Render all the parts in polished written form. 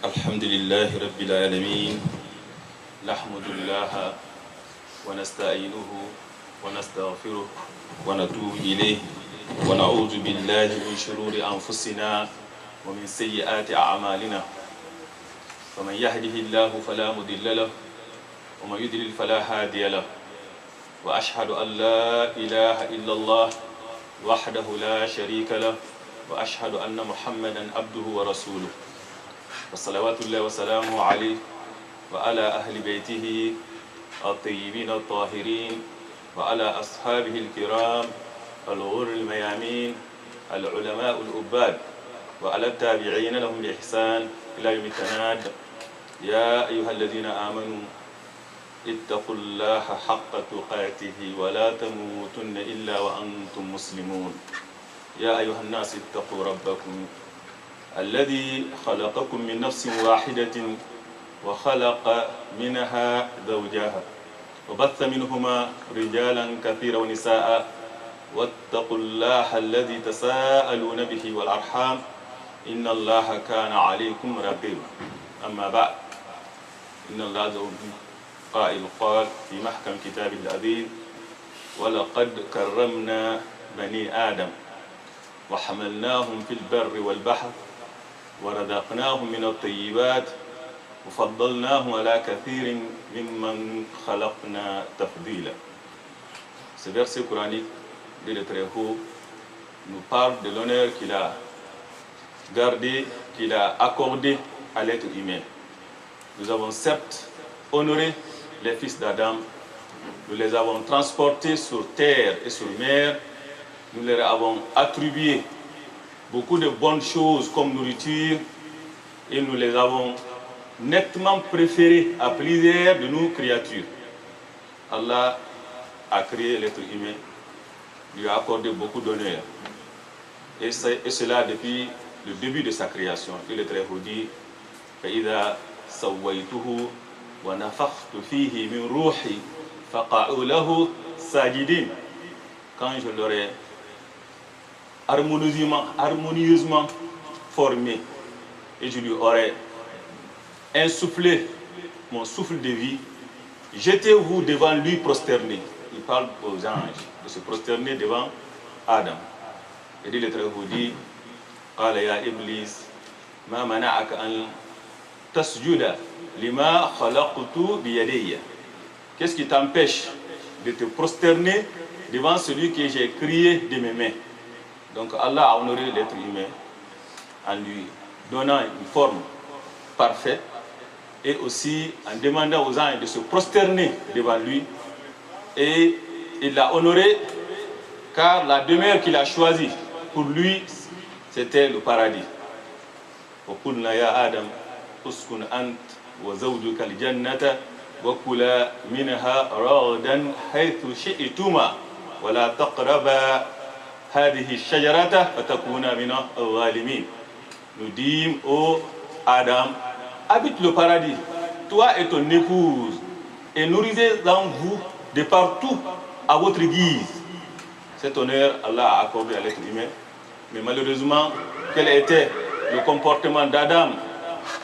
الحمد لله رب العالمين نحمد الله ونستعينه ونستغفره ونتوب إليه ونعوذ بالله من شرور أنفسنا ومن سيئات أعمالنا فمن يهده الله فلا مضل له ومن يضلل فلا هادي له وأشهد أن لا إله إلا الله وحده لا شريك له وأشهد أن محمدا عبده ورسوله وصلوات الله وسلامه عليه وعلى أهل بيته الطيبين الطاهرين وعلى أصحابه الكرام الغر الميامين العلماء العباد وعلى التابعين لهم بإحسان إلى يوم التناد يا أيها الذين آمنوا اتقوا الله حق تقاته ولا تموتن إلا وأنتم مسلمون يا أيها الناس اتقوا ربكم الذي خلقكم من نفس واحدة وخلق منها زوجها وبث منهما رجالا كثيرا ونساء واتقوا الله الذي تساءلون به والأرحام إن الله كان عليكم رقيبا أما بعد إن الله عز وجل قائل قال في محكم كتابه العزيز ولقد كرمنا بني آدم وحملناهم في البر والبحر ورزقناهم من الطيبات وفضلناهم على كثير ممن خلقنا تفضيلا. Ce verset coranique de le Très-Haut nous parle de l'honneur qu'il a gardé, qu'il a accordé à l'être humain. Nous avons certes honoré les fils d'Adam, nous les avons transportés sur terre et sur mer, nous leur avons attribué beaucoup de bonnes choses comme nourriture et nous les avons nettement préférés à plusieurs de nos créatures. Allah a créé l'être humain, lui a accordé beaucoup d'honneur. Et cela depuis le début de sa création. Il est très haut dit فَإِذَا سَوَّيْتُهُ وَنَفَخْتُ فِيهِ مِنْ رُوحِي فَقَعُوا لَهُ سَاجِدِينَ. Quand je l'aurai harmonieusement formé et je lui aurai insufflé mon souffle de vie, jetez-vous devant lui prosterné. Il parle aux anges de se prosterner devant Adam. Et il est très haut dit قال يا إبليس ما منعك أن تسجد لما خلقت بيدي. Qu'est-ce qui t'empêche de te prosterner devant celui que j'ai créé de mes mains? Donc Allah a honoré l'être humain en lui donnant une forme parfaite et aussi en demandant aux anges de se prosterner devant lui. Et il l'a honoré car la demeure qu'il a choisie pour lui, c'était le paradis. وَقُلْنَا يَا آدَمْ أُسْكُنْ أَنْتَ وَزَوْجُكَ الْجَنَّةَ وَكُلَا مِنْهَا رَغَدًا حَيْثُ شِئْتُمَا وَلَا تَقْرَبَا هذه الشجرة فتكون من الظالمين. Nous dîmes ô Adam, habite le paradis, toi et ton épouse, et nourrissez-en vous de partout à votre guise. Cet honneur, Allah a accordé à l'être humain. Mais malheureusement, quel était le comportement d'Adam?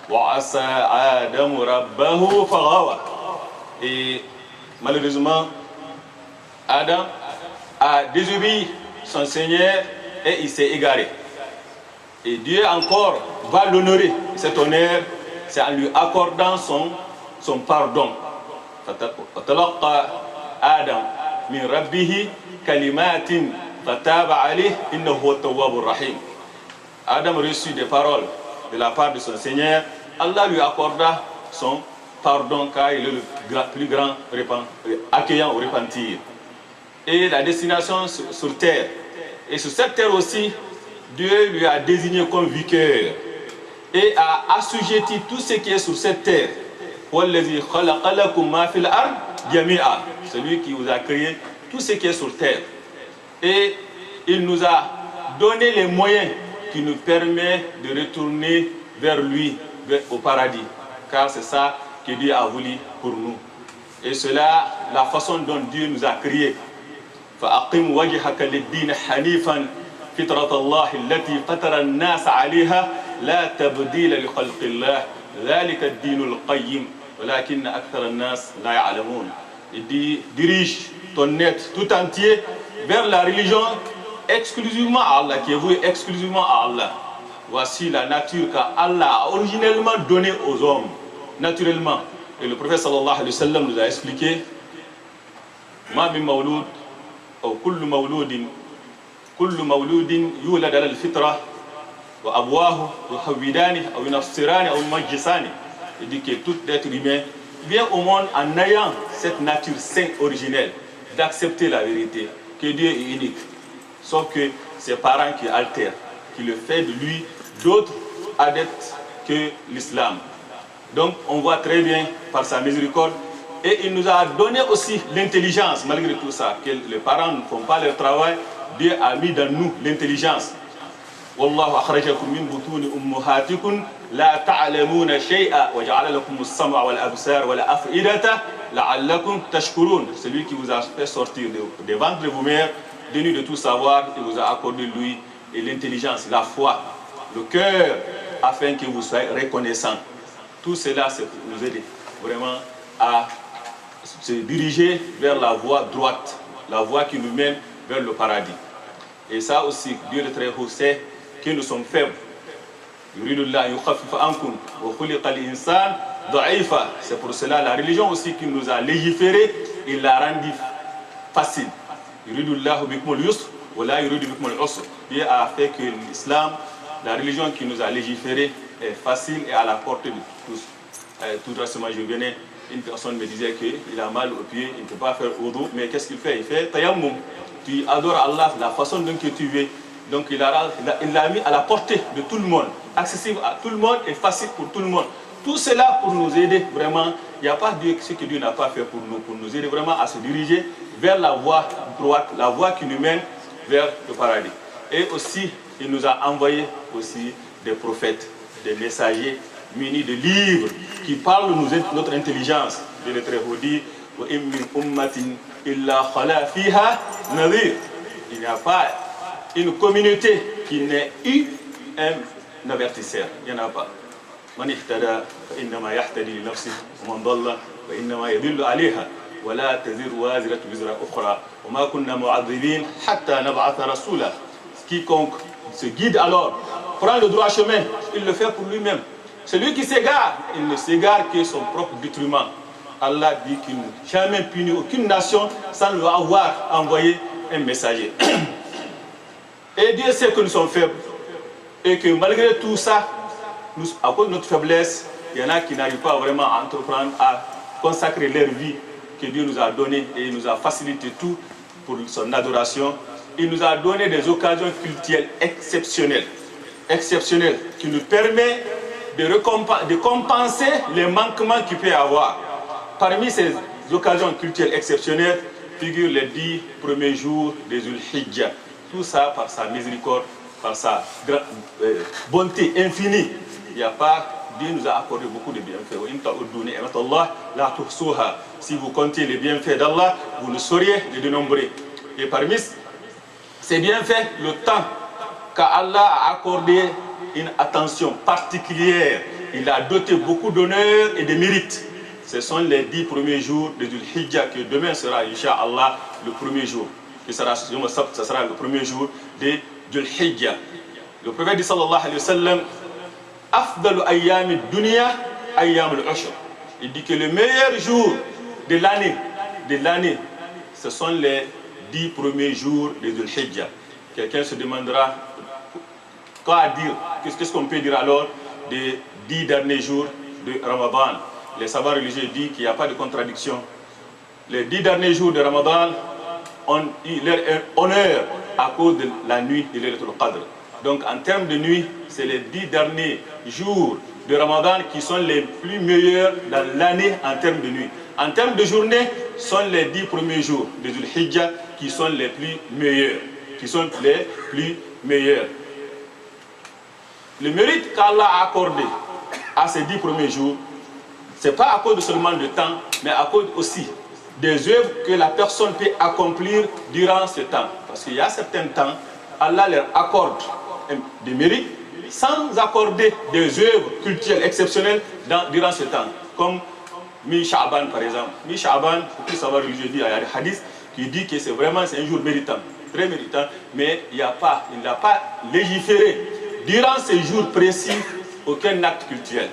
وَعَصَى آدَمُ رَبَّهُ فَغَوَى. Et malheureusement, Adam a désobéi son Seigneur et il s'est égaré. Et Dieu encore va l'honorer. Cet honneur, c'est en lui accordant son pardon. فَتَلَقَّى آدَمْ مِنْ رَبِّهِ كَلِمَاتٍ فَتَابَ عَلَيْهِ إِنَّهُ هُوَ التَّوَّابُ الرَّحِيمُ. Adam reçut des paroles de la part de son Seigneur. Allah lui accorda son pardon car il est le plus grand accueillant au repentir. Et la destination sur terre. Et sur cette terre aussi, Dieu lui a désigné comme vicaire et a assujetti tout ce qui est sur cette terre. Celui qui vous a créé tout ce qui est sur terre. Et il nous a donné les moyens qui nous permettent de retourner vers lui, au paradis. Car c'est ça que Dieu a voulu pour nous. Et cela, la façon dont Dieu nous a créés. فأقم وجهك للدين حنيفا فطرة الله التي فطر الناس عليها لا تبديل لخلق الله ذلك الدين القيم ولكن أكثر الناس لا يعلمون. Il dit, dirige ton être tout entier vers la religion exclusivement à Allah, qui est vouée exclusivement à Allah. Voici la nature qu'Allah a originellement donnée aux hommes, naturellement. Et le prophète sallallahu alayhi wa sallam nous a expliqué Ma min mawloud, ou kullu mawloudin yulad ala al-fitra, wa abwahu yuhawwidani, ou yunassirani, ou yumajjisani. Il dit que tout être humain vient au monde en ayant cette nature sainte originelle d'accepter la vérité, que Dieu est unique. Sauf que ses parents qui altèrent, qui le fait de lui d'autres adeptes que l'islam. Donc on voit très bien par sa miséricorde, et il nous a donné aussi l'intelligence malgré tout ça, que les parents ne font pas leur travail. Dieu a mis dans nous l'intelligence. Wallahu akhrajakum min butuni ummahatikum la ta'lamuna shay'a wa ja'ala lakum as-sam'a wal absar wal af'idata la'allakum tashkurun. Celui qui vous a fait sortir des ventres de vos mères, dénu de tout savoir, et vous a accordé lui et l'intelligence, la foi, le cœur, afin que vous soyez reconnaissants. Tout cela, c'est pour nous aider vraiment à se diriger vers la voie droite, la voie qui nous mène vers le paradis. Et ça aussi, Dieu le très haut sait que nous sommes faibles. C'est pour cela la religion aussi qui nous a légiféré, il l'a rendu facile. Dieu a fait que l'islam, la religion qui nous a légiféré, est facile et à la portée de tous. Tout récemment, je venais, une personne me disait qu'il a mal au pied, il ne peut pas faire wudu, mais qu'est-ce qu'il fait? Il fait tayammum. Tu adores Allah, la façon dont tu veux. Donc il l'a mis à la portée de tout le monde, accessible à tout le monde et facile pour tout le monde. Tout cela pour nous aider vraiment. Il n'y a pas ce que Dieu n'a pas fait pour nous aider vraiment à se diriger vers la voie droite, la voie qui nous mène vers le paradis. Et aussi, il nous a envoyé aussi des prophètes, des messagers munis de livres qui parlent de notre intelligence. Dieu le très haut dit, il n'y a pas une communauté qui n'ait eu un avertisseur. Il n'y en a pas. من اهتدى فإنما يهتدي لنفسه ومن ضل فإنما يضل عليها ولا تزر وازرة وزر أخرى وما كنا معذبين حتى نبعث رسولا. Quiconque se guide alors prend le droit chemin, il le fait pour lui-même. Celui qui s'égare, il ne s'égare que son propre détriment. Allah dit qu'il n'a jamais puni aucune nation sans lui avoir envoyé un messager. Et Dieu sait que nous sommes faibles et que malgré tout ça, à cause de notre faiblesse, il y en a qui n'arrivent pas vraiment à entreprendre, à consacrer leur vie que Dieu nous a donnée, et il nous a facilité tout pour son adoration. Il nous a donné des occasions culturelles exceptionnelles, qui nous permettent de compenser les manquements qu'il peut y avoir. Parmi ces occasions culturelles exceptionnelles figurent les 10 premiers jours des Dhul-Hijjah. Tout ça par sa miséricorde, par sa bonté infinie. Il n'y a pas, Dieu nous a accordé beaucoup de bienfaits. Si vous comptez les bienfaits d'Allah, vous ne sauriez les dénombrer. Et parmi ces bienfaits, le temps qu'Allah a accordé une attention particulière, il a doté beaucoup d'honneur et de mérite. Ce sont les 10 premiers jours de Dhul-Hijjah, que demain sera, Inch'Allah, le premier jour. Ça sera le premier jour de Dhul-Hijjah. Le prophète dit sallallahu alayhi wa sallam, Afdalu ayyami dunya ayyamul ushr. Il dit que le meilleur jour de l'année, ce sont les 10 premiers jours de Dhul-Hijjah. Quelqu'un se demandera quoi dire, qu'est-ce qu'on peut dire alors des 10 derniers jours de Ramadan. Les savants religieux disent qu'il n'y a pas de contradiction. Les 10 derniers jours de Ramadan ont eu leur honneur à cause de la nuit de Laylatul Qadr. Donc en termes de nuit, c'est les 10 derniers jours de Ramadan qui sont les plus meilleurs dans l'année en termes de nuit. En termes de journée, sont les 10 premiers jours de Dhul-Hijjah qui sont les plus meilleurs. Le mérite qu'Allah a accordé à ces 10 premiers jours, ce n'est pas à cause seulement de temps, mais à cause aussi des œuvres que la personne peut accomplir durant ce temps. Parce qu'il y a certains temps, Allah leur accorde des mérites sans accorder des œuvres culturelles exceptionnelles durant ce temps, comme Mi-Sha'ban par exemple. Mi-Sha'ban, pour tout savoir, je dis, il y a des hadiths qui dit que c'est un jour méritant, très méritant, mais il n'a pas légiféré durant ces jours précis aucun acte culturel.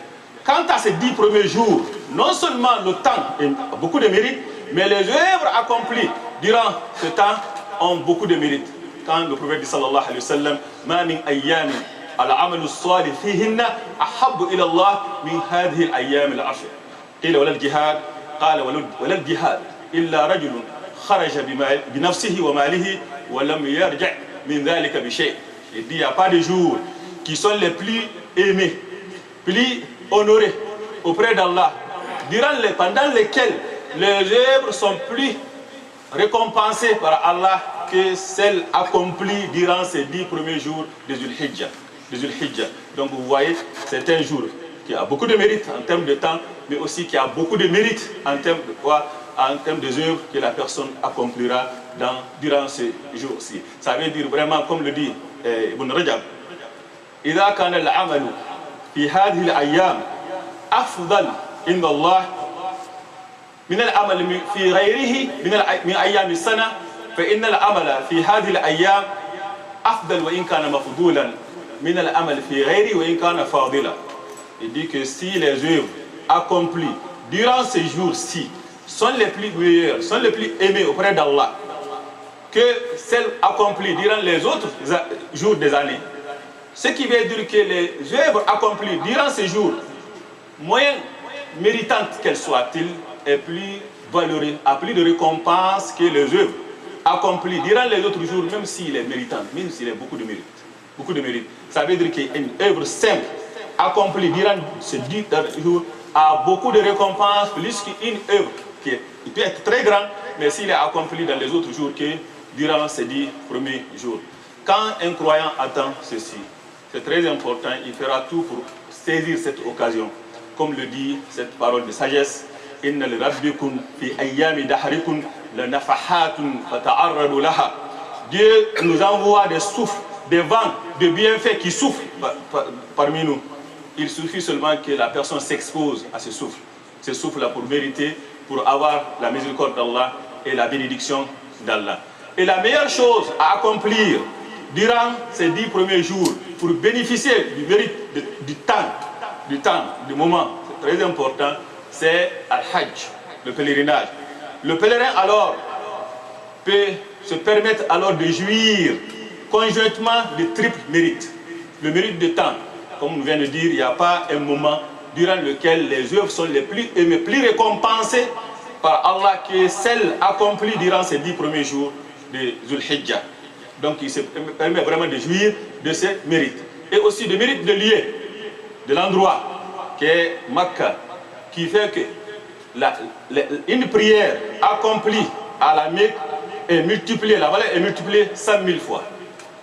Quant à ces 10 premiers jours, non seulement le temps a beaucoup de mérite, mais les œuvres accomplies durant ce temps ont beaucoup de mérite. Quand le prophète dit sallallahu alayhi wa sallam, ma min ayyami al-amalu salih fihinna ahabbu ila Allah min hadhihi al-ayyam al-ashr. قيل ولا الجهاد قال ولا الجهاد إلا رجل خرج بنفسه وماله ولم يرجع من ذلك بشيء. Il dit il n'y a pas de jours qui sont les plus aimés, plus honorés auprès d'Allah, pendant lesquels les œuvres sont plus récompensées par Allah que celles accomplies durant ces 10 premiers jours de Dhul-Hijjah. Donc vous voyez, c'est un jour qui a beaucoup de mérite en termes de temps, mais aussi qui a beaucoup de mérite en termes de quoi? En termes des œuvres que la personne accomplira durant ce jour-ci. Ça veut dire vraiment, comme le dit Ibn Rajab, إذا كان العمل في هذه الأيام أفضل عند الله من العمل في غيره من أيام السنة فإن العمل في هذه الأيام أفضل وإن كان مفضولا من العمل في غيره وإن كان فاضلا. Il dit que si les œuvres accomplies durant ces jours-ci sont les plus meilleures, sont les plus aimées auprès d'Allah que celles accomplies durant les autres jours des années, ce qui veut dire que les œuvres accomplies durant ces jours, moins méritantes qu'elles soient-ils, est plus valorisée, a plus de récompense que les œuvres accomplies durant les autres jours, même s'il est méritant, même s'il a beaucoup de mérite. Beaucoup de mérite. Ça veut dire qu'une œuvre simple accomplie durant ces 10 jours a beaucoup de récompenses, plus qu'une œuvre qui peut être très grande, mais s'il est accompli dans les autres jours que durant ces 10 premiers jours. Quand un croyant attend ceci, c'est très important, il fera tout pour saisir cette occasion. Comme le dit cette parole de sagesse, Inna li rabbikum fi ayyami dahrikum la nafahatun fata'arradu laha. Dieu nous envoie des souffles, des vents de bienfaits qui soufflent parmi nous. Il suffit seulement que la personne s'expose à ce souffle-là pour mériter, pour avoir la miséricorde d'Allah et la bénédiction d'Allah. Et la meilleure chose à accomplir durant ces 10 premiers jours, pour bénéficier du mérite du moment, c'est très important, c'est Al-Hajj, le pèlerinage. Le pèlerin alors peut se permettre alors de jouir conjointement de triple mérite. Le mérite de temps. Comme on vient de dire, il n'y a pas un moment durant lequel les œuvres sont les plus aimées, plus récompensées par Allah que celles accomplies durant ces 10 premiers jours de Dhul-Hijjah. Donc il se permet vraiment de jouir de ces mérites. Et aussi de mérite de lieu, de l'endroit qui est Makkah, qui fait que une prière accomplie à la Mecque est multipliée, la valeur est multipliée 100 000 fois.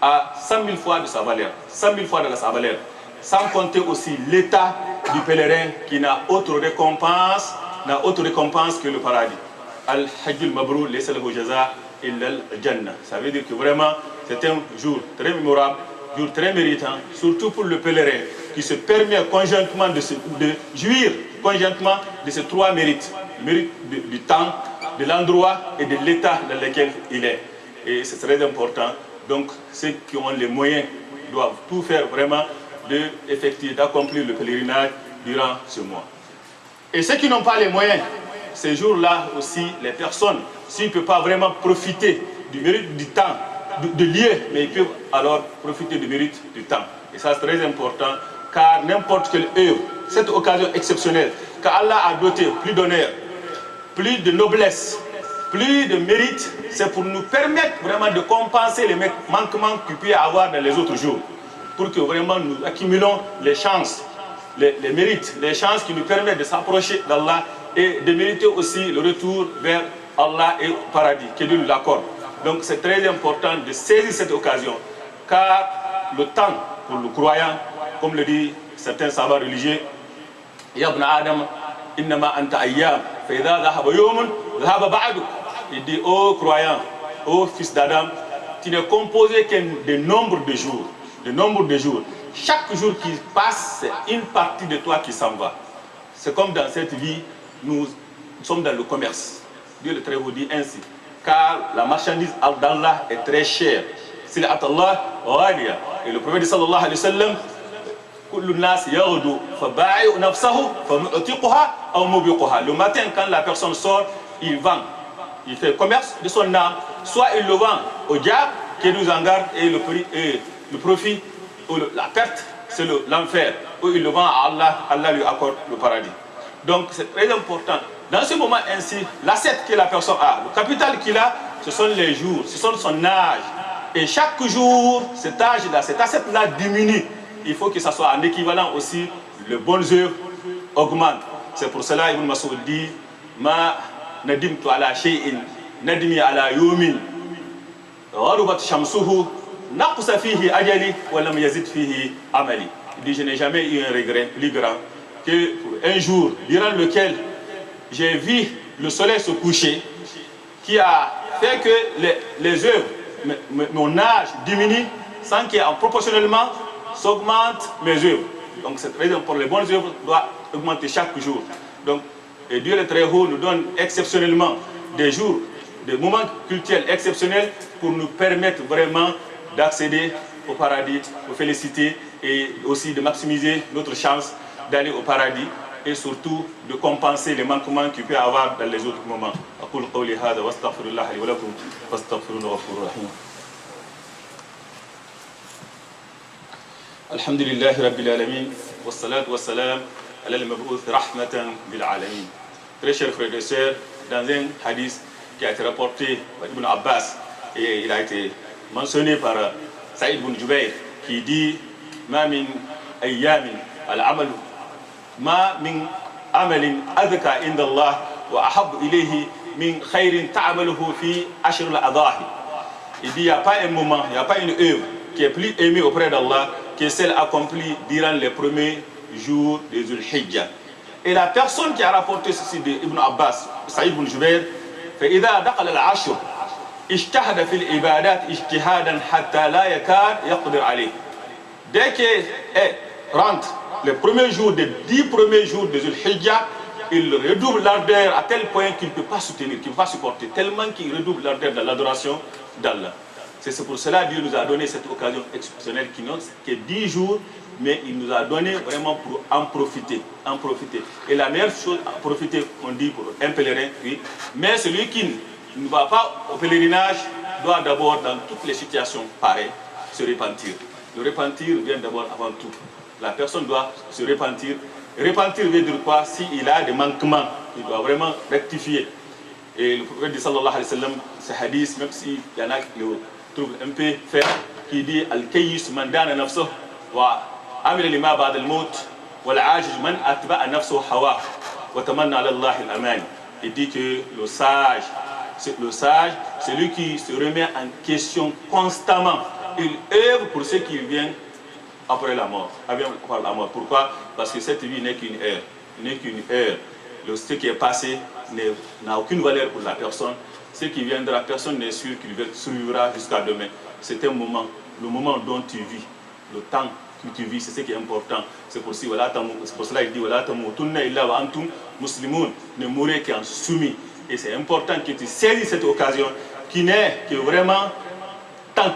À 100 000 fois de sa valeur, 100 000 fois de sa valeur. Sans compter aussi l'état du pèlerin qui n'a autre récompense que le paradis. Al-Hajjul Mabrur laysa lahu jaza illa al-Jannah. Ça veut dire que vraiment c'est un jour très mémorable, jour très méritant, surtout pour le pèlerin qui se permet conjointement de jouir conjointement de ces 3 mérites. Le mérite du temps, de l'endroit et de l'état dans lequel il est. Et c'est très important. Donc ceux qui ont les moyens doivent tout faire vraiment d'accomplir le pèlerinage durant ce mois. Et ceux qui n'ont pas les moyens, ces jours-là aussi, les personnes, s'ils ne peuvent pas vraiment profiter du mérite du temps, de lieu, mais ils peuvent alors profiter du mérite du temps. Et ça c'est très important, car n'importe quelle œuvre, cette occasion exceptionnelle, qu'Allah a doté plus d'honneur, plus de noblesse, plus de mérite, c'est pour nous permettre vraiment de compenser les manquements qu'il peut y avoir dans les autres jours. Pour que vraiment nous accumulons les chances, les mérites, les chances qui nous permettent de s'approcher d'Allah et de mériter aussi le retour vers Allah et le paradis, que Dieu nous l'accorde. Donc c'est très important de saisir cette occasion, car le temps pour le croyant, comme le dit certains savants religieux, Ya ibn Adam, innama anta ayyam, fa idha dhahaba yawmun, dhahaba ba'duk. Il dit, ô croyant, ô fils d'Adam, tu n'es composé que de nombre de jours. le nombre de jours. Chaque jour qui passe, c'est une partie de toi qui s'en va. C'est comme dans cette vie, nous sommes dans le commerce. Dieu le Très-Haut dit ainsi, car la marchandise d'Allah est très chère. C'est Allah, et le prophète sallallahu alayhi wa sallam, le matin, quand la personne sort, il vend. Il fait commerce de son âme. Soit il le vend au diable, qui nous en garde, et le prix, et le profit, ou la perte, c'est l'enfer. Ou il le vend à Allah, Allah lui accorde le paradis. Donc c'est très important. Dans ce moment ainsi, l'asset que la personne a, le capital qu'il a, ce sont les jours, ce sont son âge. Et chaque jour, cet âge-là, cet asset-là diminue. Il faut que ça soit en équivalent aussi, les bonnes œuvres augmentent. C'est pour cela Ibn Mas'ud dit, Ma nadimtu ala shay'in nadmi ala yumin gharubat shamsuhu naqsa fihi ajali wa lam yazid fihi amali. Il dit, je n'ai jamais eu un regret plus grand que pour un jour durant lequel j'ai vu le soleil se coucher, qui a fait que les œuvres, mon âge diminue sans qu'en proportionnellement s'augmente mes œuvres. Donc cette raison pour les bonnes œuvres doit augmenter chaque jour. Donc et Dieu le Très-Haut nous donne exceptionnellement des jours, des moments cultuels exceptionnels pour nous permettre vraiment d'accéder au paradis, aux félicités et aussi de maximiser notre chance d'aller au paradis et surtout de compenser les manquements qu'il peut y avoir dans les autres moments. أقول قولي هذا واستغفر الله لي ولكم فاستغفروه غفور رحيم. الحمد لله رب العالمين والصلاة والسلام على المبعوث رحمة بالعالمين. Très chers frères et sœurs, dans un hadith qui a été rapporté par Ibn Abbas et il a été mentionné par Saïd ibn Jubayr qui dit ما من أيام العمل ما من عمل أذكى عند الله وأحب إليه من خير تعمله في عشر الأضاحي. Il dit il n'y a pas un moment, il n'y a pas une œuvre qui est plus aimée auprès d'Allah que celle accomplie durant les premiers jours de Dhul Hijjah. Et la personne qui a rapporté ceci de Ibn Abbas, Saïd ibn Jubayr, فإذا دخل العشر اجتهد في العبادات اجتهادا حتى لا يكاد يقدر عليه. Dès qu'il rentre les premiers jours, des 10 premiers jours de Dhul Hijjah, il redouble l'ardeur à tel point qu'il ne peut pas soutenir, qu'il ne peut pas supporter, tellement qu'il redouble l'ardeur de l'adoration d'Allah. C'est pour cela que Dieu nous a donné cette occasion exceptionnelle qui est 10 jours, mais il nous a donné vraiment pour en profiter. Et la meilleure chose à profiter, on dit pour un pèlerin, oui, mais celui qui ne va pas au pèlerinage doit d'abord, dans toutes les situations pareilles, se repentir. Le repentir vient d'abord avant tout. La personne doit se repentir. Repentir veut dire quoi? S'il a des manquements, il doit vraiment rectifier. Et le prophète dit sallallahu alayhi wa sallam, ce hadith, même s'il y en a qui le trouvent un peu fait, qui dit Al-Kayyis man dana nafsuh wa amila lima ba'd al-maut wal ajij man atba'a nafsuh hawa wa tamanna ala Allah al-aman. Il dit que le sage, c'est lui qui se remet en question constamment. Il œuvre pour ce qui vient après la mort. Pourquoi? Parce que cette vie n'est qu'une heure. Ce qui est passé n'a aucune valeur pour la personne. Ce qui viendra, la personne n'est sûre qu'il survivra jusqu'à demain. C'est un moment, le moment dont tu vis, le temps que tu vis, c'est ce qui est important. C'est pour cela qu'il dit Wala tamutunna illa wa antum muslimun, ne mourrez qu'en soumis. Et c'est important que tu saisisses cette occasion qui n'est que vraiment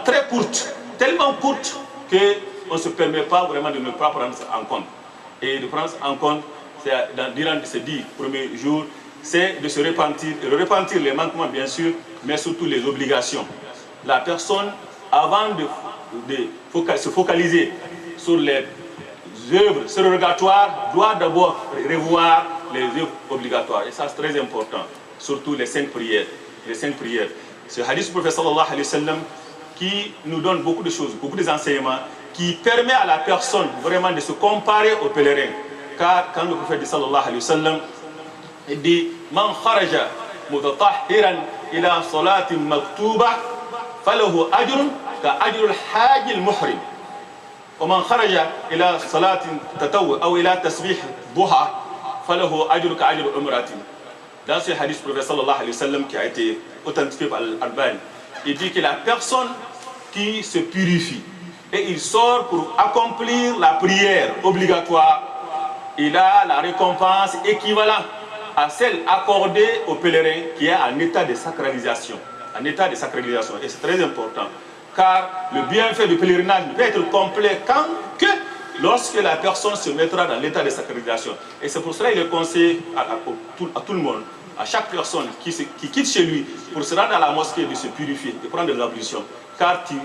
très courte, tellement courte qu'on ne se permet pas vraiment de ne pas prendre ça en compte. Et de prendre ça en compte, durant ces 10 premiers jours, c'est de se repentir, et de repentir les manquements bien sûr, mais surtout les obligations. La personne, avant de se focaliser sur les œuvres surrogatoires, doit d'abord revoir les œuvres obligatoires. Et ça c'est très important, surtout les 5 prières. Ce hadith du prophète sallallahu alayhi wa sallam qui nous donne beaucoup de choses, beaucoup d'enseignements, qui permet à la personne vraiment de se comparer aux pèlerins. Car quand le prophète dit sallallahu alayhi wa sallam, il dit Man kharaja mutatahhiran ila salatin maktuba falahu ajrun ka ajrul hajj al-muhrim. Wa man kharaja ila salatin tatawwu aw ila tasbih duha falahu ajrun ka ajrul umratin. Dans ce hadith, le prophète sallallahu alayhi wa sallam qui a été authentifié par Al-Albani, il dit que la personne qui se purifie et il sort pour accomplir la prière obligatoire, il a la récompense équivalente à celle accordée au pèlerin qui est en état de sacralisation. En état de sacralisation. Et c'est très important. Car le bienfait du pèlerinage ne peut être complet que lorsque la personne se mettra dans l'état de sacralisation. Et c'est pour cela qu'il est conseillé à tout le monde, à chaque personne qui quitte chez lui pour se rendre à la mosquée, de se purifier, de prendre de l'ablution. Car tu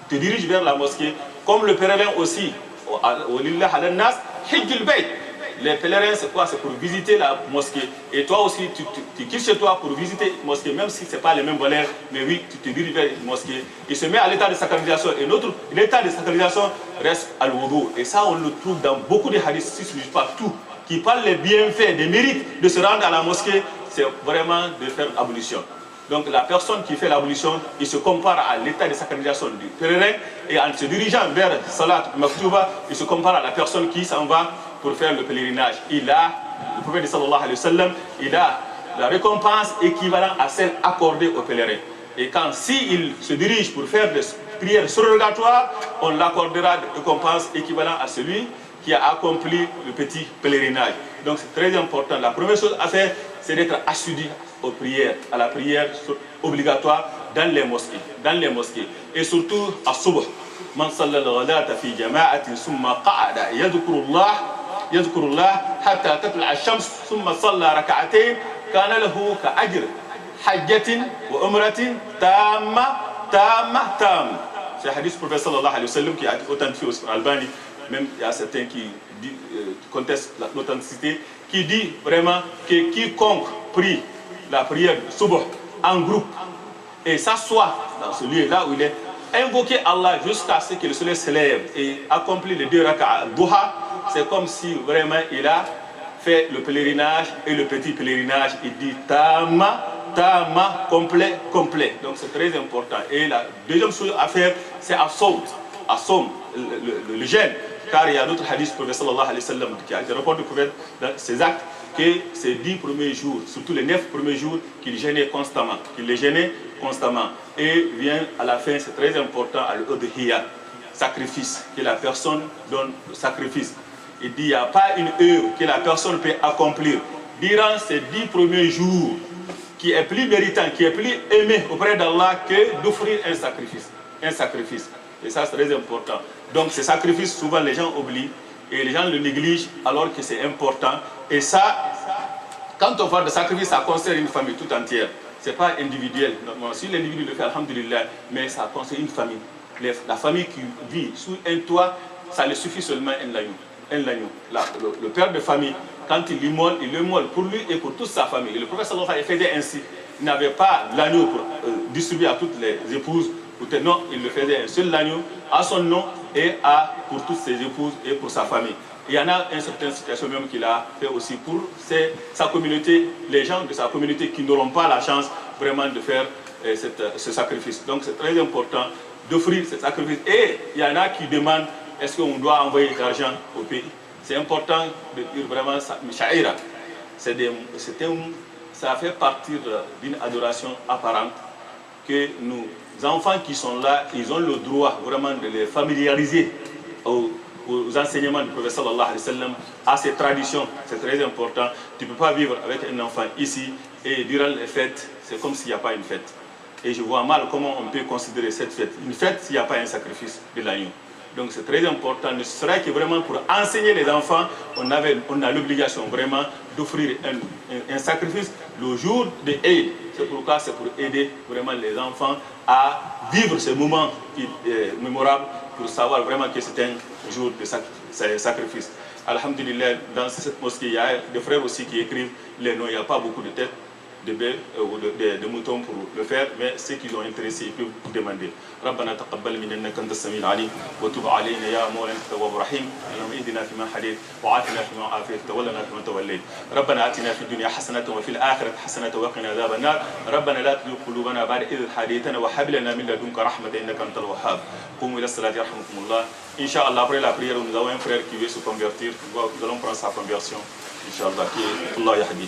te diriges vers la mosquée, comme le pèlerin aussi. Les pèlerins, c'est quoi? C'est pour visiter la mosquée. Et toi aussi, tu quittes chez toi pour visiter la mosquée, même si ce n'est pas les mêmes valeurs, mais oui, tu te diriges vers une mosquée. Il se met à l'état de sacralisation. Et l'état de sacralisation reste à l'oudou. Et ça, on le trouve dans beaucoup de hadiths, si ce n'est pas tout, qui parlent des bienfaits, des mérites de se rendre à la mosquée, c'est vraiment de faire l'ablution. Donc la personne qui fait l'ablution, il se compare à l'état de sacralisation du pèlerin, et en se dirigeant vers Salat Maktouba, il se compare à la personne qui s'en va pour faire le pèlerinage. Il a, le prophète sallallahu alayhi wa sallam, il a la récompense équivalente à celle accordée au pèlerin. Et quand s'il se dirige pour faire des prières surrogatoires, on l'accordera de récompense équivalente à celui qui a accompli le petit pèlerinage. Donc c'est très important. La première chose à faire, c'est d'être assidu aux prières, à la prière obligatoire dans les mosquées. Et surtout à Subh. Man salla al-ghadata fi jama'atin summa qa'ada يذكر الله حتى تطلع الشمس ثم صلى ركعتين كان له كأجر حجة وعمرة تامة. C'est le hadith du prophète sallallahu alayhi wa sallam qui a été authentifié au Albani. Même il y a certains qui contestent l'authenticité, qui dit vraiment que quiconque prie la prière de Subh en groupe et s'assoit dans ce lieu-là où il est, invoquer Allah jusqu'à ce que le soleil se lève et accomplir les 2 raka'a duha, c'est comme si vraiment il a fait le pèlerinage et le petit pèlerinage. Il dit tama, complet. Donc c'est très important. Et la deuxième chose à faire, c'est à Somme, le jeûne. Car il y a d'autres hadiths du prophète sallallahu alayhi wa sallam qui a été rapporté du prophète dans ses actes, que ces 10 premiers jours, surtout les 9 premiers jours, qu'il gênait constamment. Et vient à la fin, c'est très important, à l'udhiyya, sacrifice, que la personne donne le sacrifice. Il dit, il n'y a pas une heure que la personne peut accomplir durant ces 10 premiers jours qui est plus méritant, qui est plus aimé auprès d'Allah que d'offrir un sacrifice. Et ça, c'est très important. Donc, ces sacrifices, souvent, les gens oublient et les gens le négligent alors que c'est important. Et ça, quand on parle de sacrifice, ça concerne une famille tout entière. Ce n'est pas individuel. Normalement, si l'individu le fait, alhamdulillah, mais ça concerne une famille. La famille qui vit sous un toit, ça ne suffit seulement un l'agneau. Le père de famille, quand il l'immole pour lui et pour toute sa famille. Et le prophète sallallahu alayhi wa sallam faisait ainsi. Il n'avait pas l'agneau pour distribuer à toutes les épouses. Non, il le faisait un seul agneau à son nom et pour toutes ses épouses et pour sa famille. Il y en a une certaine situation même qu'il a fait aussi pour sa communauté, les gens de sa communauté qui n'auront pas la chance vraiment de faire ce sacrifice. Donc c'est très important d'offrir ce sacrifice. Et il y en a qui demandent, est-ce qu'on doit envoyer de l'argent au pays? C'est important de dire vraiment ça. Sha'ira, ça fait partie d'une adoration apparente que nos enfants qui sont là, ils ont le droit vraiment de les familiariser aux enseignements du prophète sallallahu alayhi wa sallam, à ces traditions. C'est très important. Tu ne peux pas vivre avec un enfant ici et durant les fêtes, c'est comme s'il n'y a pas une fête. Et je vois mal comment on peut considérer cette fête une fête s'il n'y a pas un sacrifice de l'agneau. Donc c'est très important. Ne serait que vraiment pour enseigner les enfants, on a l'obligation vraiment d'offrir un sacrifice le jour de Eid. C'est pourquoi c'est pour aider vraiment les enfants à vivre ce moment mémorable pour savoir vraiment que c'est un jour de sacrifice. Alhamdulillah, dans cette mosquée, il y a des frères aussi qui écrivent les noms. Il n'y a pas beaucoup de têtes de bœufs ou de moutons pour le faire, mais ceux qui sont intéressés ils peuvent demander. ربنا تقبل منا انك انت السميع العليم وتب علينا يا مولانا التواب الرحيم اللهم اهدنا فيما هديت وعافنا فيما عافيت وتولنا فيما توليت ربنا اتنا في الدنيا حسنه وفي الاخره حسنه وقنا عذاب النار ربنا لا تزغ قلوبنا بعد إذ هديتنا وهب لنا من لدنك رحمه انك انت الوهاب قوموا الى الصلاه يرحمكم الله. Inch'Allah, après la prière, nous avons un frère qui veut se convertir. Nous allons prendre sa conversion. Inch'Allah, qui est Allah Yahdi.